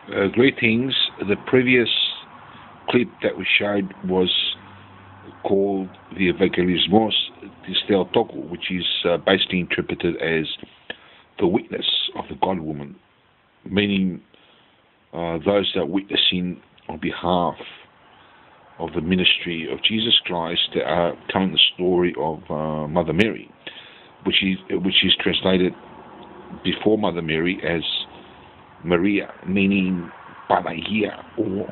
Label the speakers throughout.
Speaker 1: Greetings. The previous clip that we showed was called the Evangelismos της Theotokos, which is basically interpreted as the witness of the God woman, meaning those that are witnessing on behalf of the ministry of Jesus Christ that are telling the story of Mother Mary, which is translated before Mother Mary as Maria, meaning Panagia, or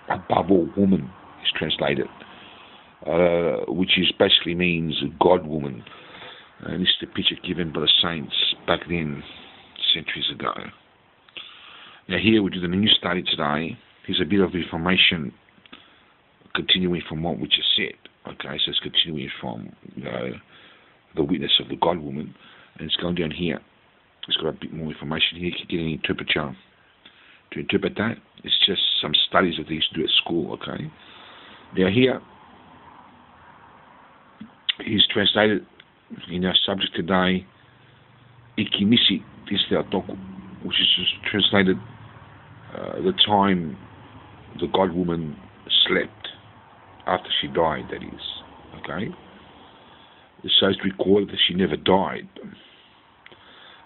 Speaker 1: above all woman is translated, which is basically means God woman. And this is the picture given by the saints back then, centuries ago. Now here we do the new study today. Here's a bit of information continuing from what we just said. Okay, so it's continuing from the witness of the God woman, and it's going down here. It's got a bit more information here. You can get an interpreter to interpret that. It's just some studies that they used to do at school, okay? Now here, he's translated in our subject today, Ikimisi της Theotokos, which is just translated the time the God woman slept, after she died, that is, okay? So it's recorded that she never died.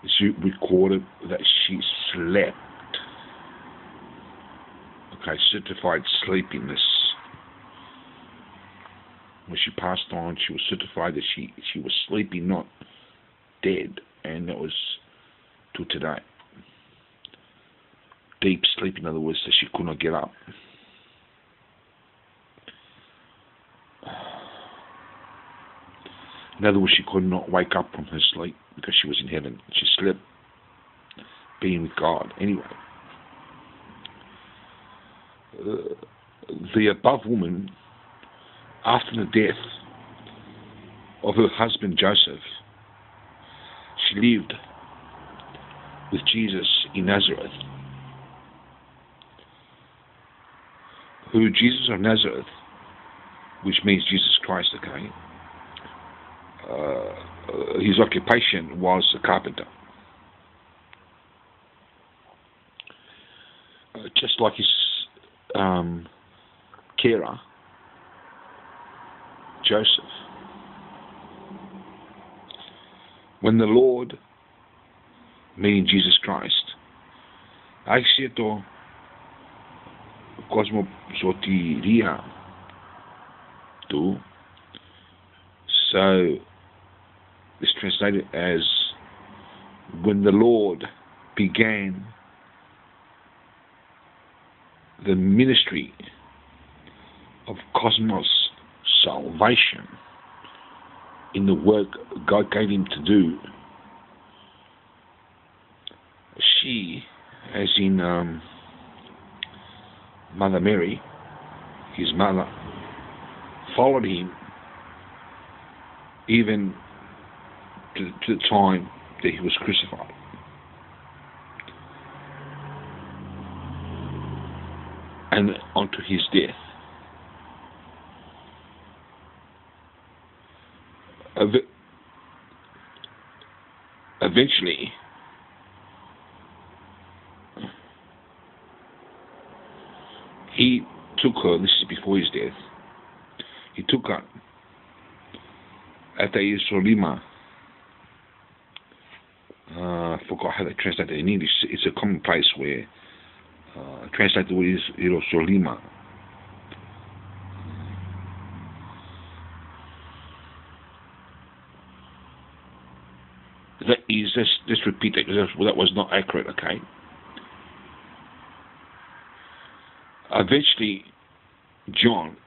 Speaker 1: It's recorded that she slept. Okay, certified sleepiness. When she passed on, she was certified that she was sleeping, not dead, and that was to today. Deep sleep, in other words, that she could not get up. In other words, she could not wake up from her sleep because she was in heaven. She slept being with God. Anyway, the above woman, after the death of her husband Joseph, she lived with Jesus in Nazareth, who Jesus of Nazareth, which means Jesus Christ, okay, his occupation was a carpenter. Just like his carer, Joseph. When the Lord, meaning Jesus Christ, άρχισε το κόσμο σωτηρία του, so it's translated as when the Lord began the ministry of cosmos salvation in the work God gave him to do, she, as in Mother Mary, his mother, followed him even to the time that he was crucified. And onto his death. Eventually, he took her, this is before his death, he took her at the Jerusalem. I forgot how they translate it in English. It's a common place where translate the word is Jerusalem. That is, let's repeat that because that was not accurate, okay? Eventually, John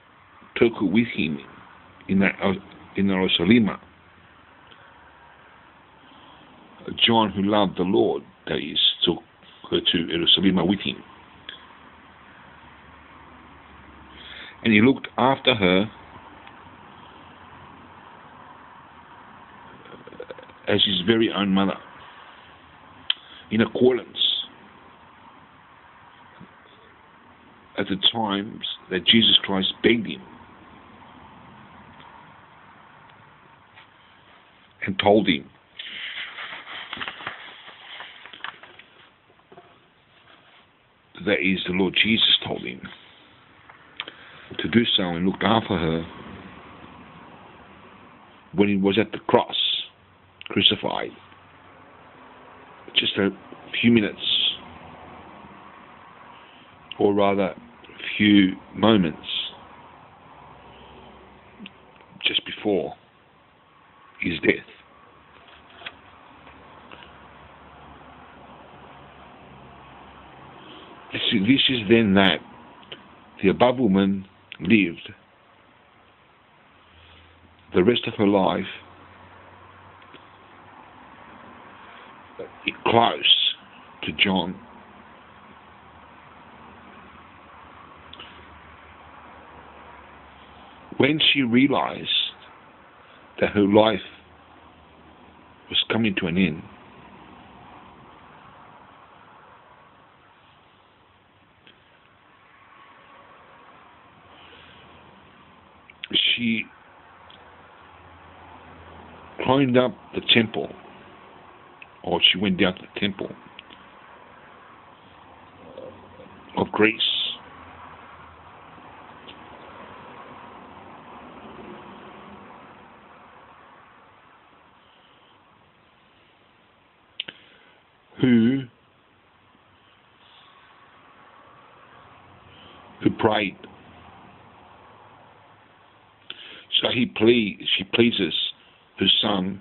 Speaker 1: took her with him in Jerusalem. John, who loved the Lord, that is, took her to Jerusalem with him. And he looked after her as his very own mother, in accordance at the times that Jesus Christ begged him and told him that is, the Lord Jesus told him to do so and looked after her when he was at the cross, crucified. Just a few minutes, or rather a few moments just before his death. This is then that the above woman lived the rest of her life close to John. When she realized that her life was coming to an end, she climbed up the temple, or she went down to the temple of Greece, who prayed. So she pleases her Son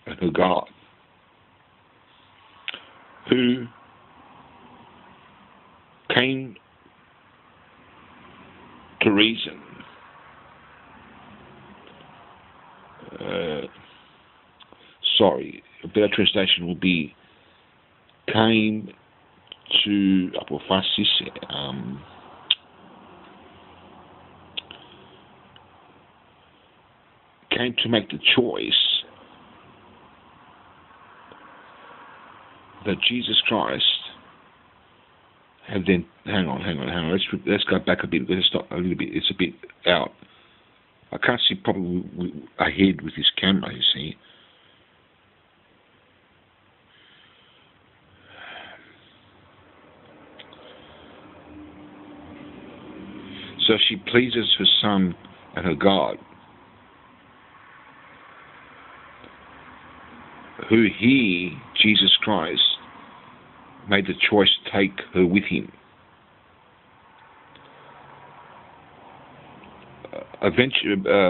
Speaker 1: and her God, who came to reason. A better translation would be came to apophasis, came to make the choice that Jesus Christ had then. Hang on. Let's go back a bit. Let's stop a little bit. It's a bit out. I can't see probably ahead with this camera, you see. So she pleases her Son and her God, who he, Jesus Christ, made the choice to take her with him.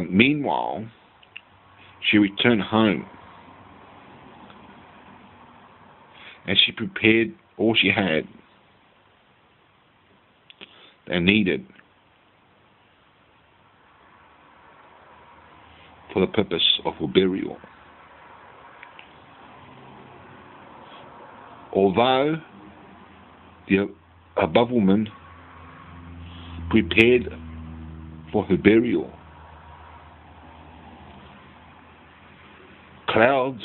Speaker 1: Meanwhile, she returned home and she prepared all she had and needed for the purpose of her burial. Although the above woman prepared for her burial, clouds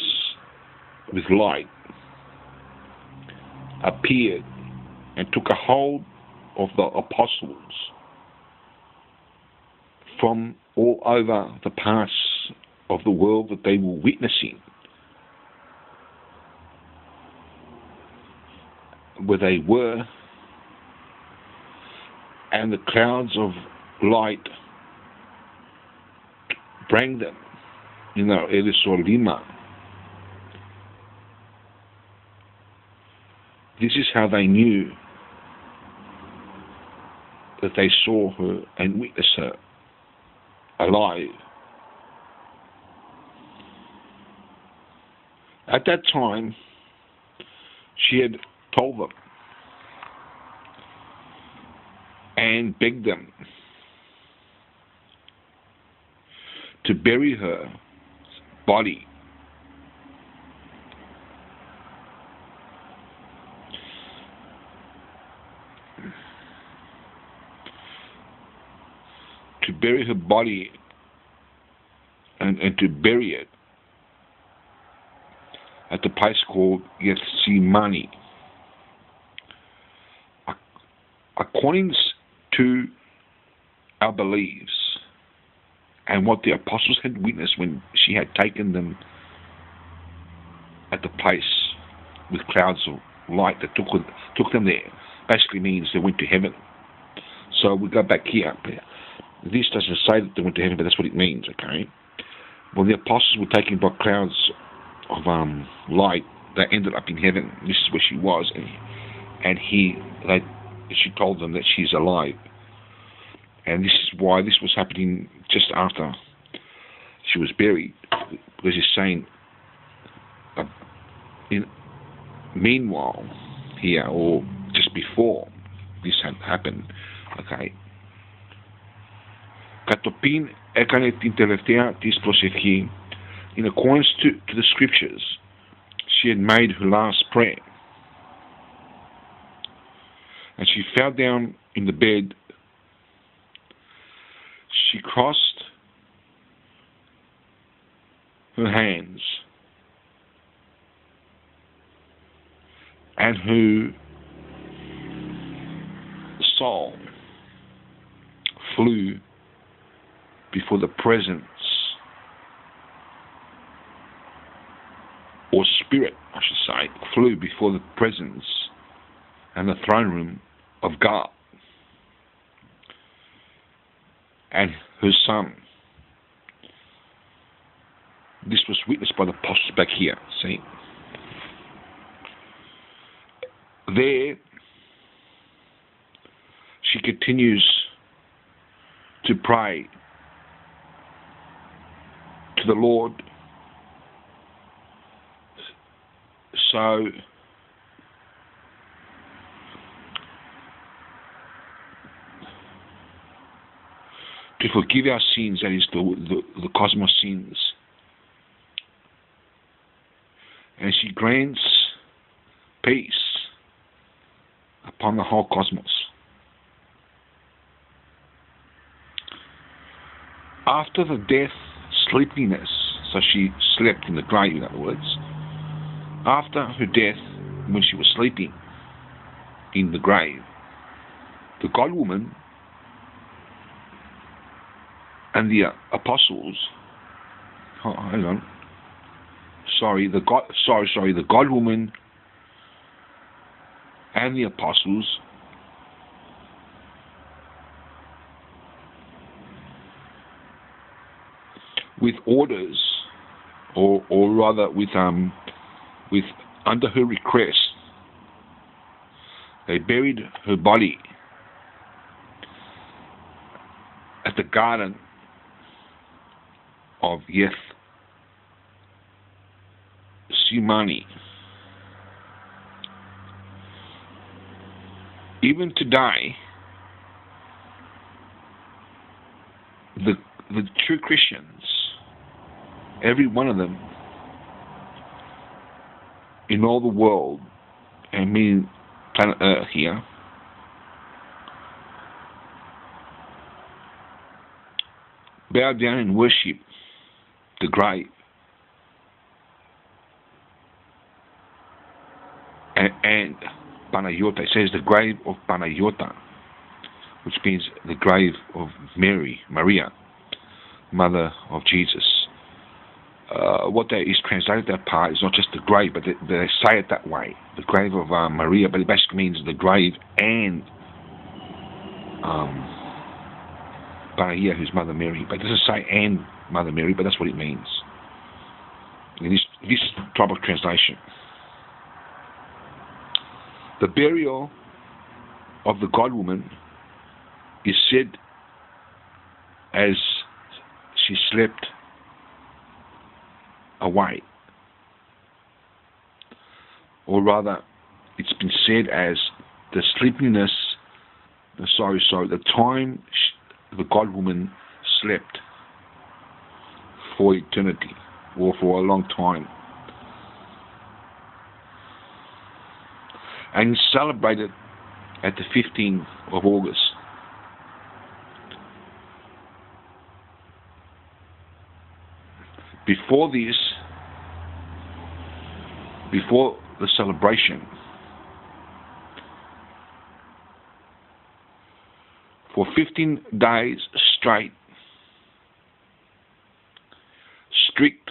Speaker 1: with light appeared and took a hold of the apostles from all over the parts of the world that they were witnessing, where they were, and the clouds of light bring them, Elisor Lima. This is how they knew that they saw her and witnessed her alive. At that time, she had told them and begged them to bury her body and to bury it at the place called Gethsemane. According to our beliefs and what the apostles had witnessed when she had taken them at the place with clouds of light that took them there, basically means they went to heaven. So we go back here. This doesn't say that they went to heaven, but that's what it means, okay? Well, the apostles were taken by clouds of light. They ended up in heaven. This is where she was, and she told them that she's alive. And this is why this was happening just after she was buried, because he's saying, meanwhile, here, or just before this had happened, okay, κατόπιν έκανε την τελευταία της προσευχή, in accordance to the scriptures, she had made her last prayer, and she fell down in the bed. She crossed her hands, and her soul flew before the presence, or spirit, I should say, flew before the presence and the throne room of God and her son. This was witnessed by the apostles back here, see? There, she continues to pray to the Lord. So, to forgive our sins, that is the cosmos sins. And she grants peace upon the whole cosmos. After the death, sleepiness, so she slept in the grave, in other words. After her death, when she was sleeping in the grave, the God-woman and the apostles, the God-woman and the apostles with orders, or rather with under her request, they buried her body at the garden of Gethsemane. Even today, the true Christians, every one of them in all the world, and meaning planet Earth here, bow down and worship the grave and Panayota. It says the grave of Panayota, which means the grave of Maria, mother of Jesus. What that is translated, that part, is not just the grave, but they say it that way, the grave of Maria, but it basically means the grave and Maria, who's Mother Mary. But it doesn't say and Mother Mary, but that's what it means in this type of translation. The burial of the God-woman is said as she slept away, or rather, it's been said as the sleepiness. The time the God-woman slept for eternity, or for a long time, and celebrated at the 15th of August. Before the celebration, for 15 days straight, strict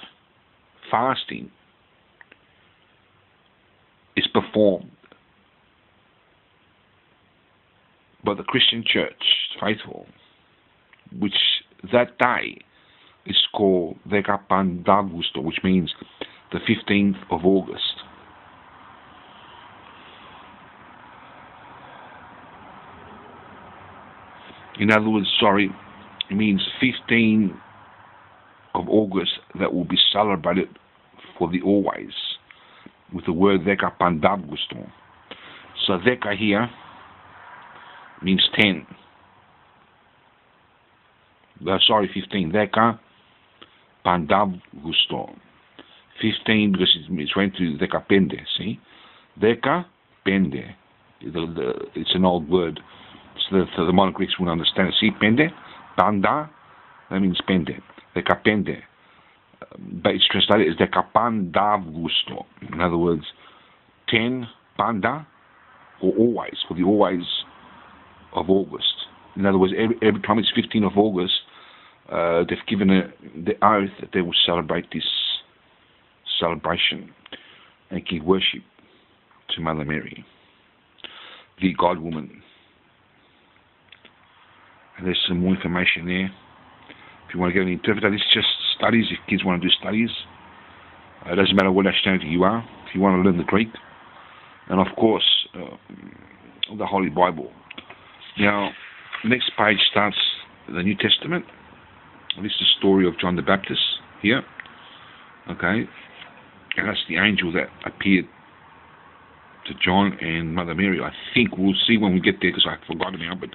Speaker 1: fasting is performed But the Christian Church, faithful, which that day is called Dekapandagusto, which means the 15th of August. In other words, it means 15 of August that will be celebrated for the always, with the word Dekapandagusto. So Deka here means 10. 15. Deka Pandagusto. 15 because it's went to Dekapende, see? Dekapende. It's an old word, so that the modern Greeks will understand it. See, pende, panda, that means pende. Dekapende. But it's translated as Dekapandagusto. In other words, 10 panda, or always, for the always of August. In other words, every time it's 15th of August, they've given the oath that they will celebrate this celebration and give worship to Mother Mary, the God woman. And there's some more information there. If you want to get an interpreter, this is just studies. If kids want to do studies, it doesn't matter what nationality you are. If you want to learn the Greek, and of course, the Holy Bible. Now, the next page starts the New Testament. This is the story of John the Baptist here. Okay, and that's the angel that appeared to John and Mother Mary. I think we'll see when we get there, because I forgot now, but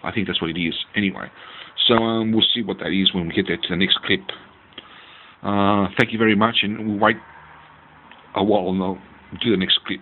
Speaker 1: I think that's what it is anyway. So we'll see what that is when we get there to the next clip. Thank you very much, and we'll wait a while and I'll do the next clip.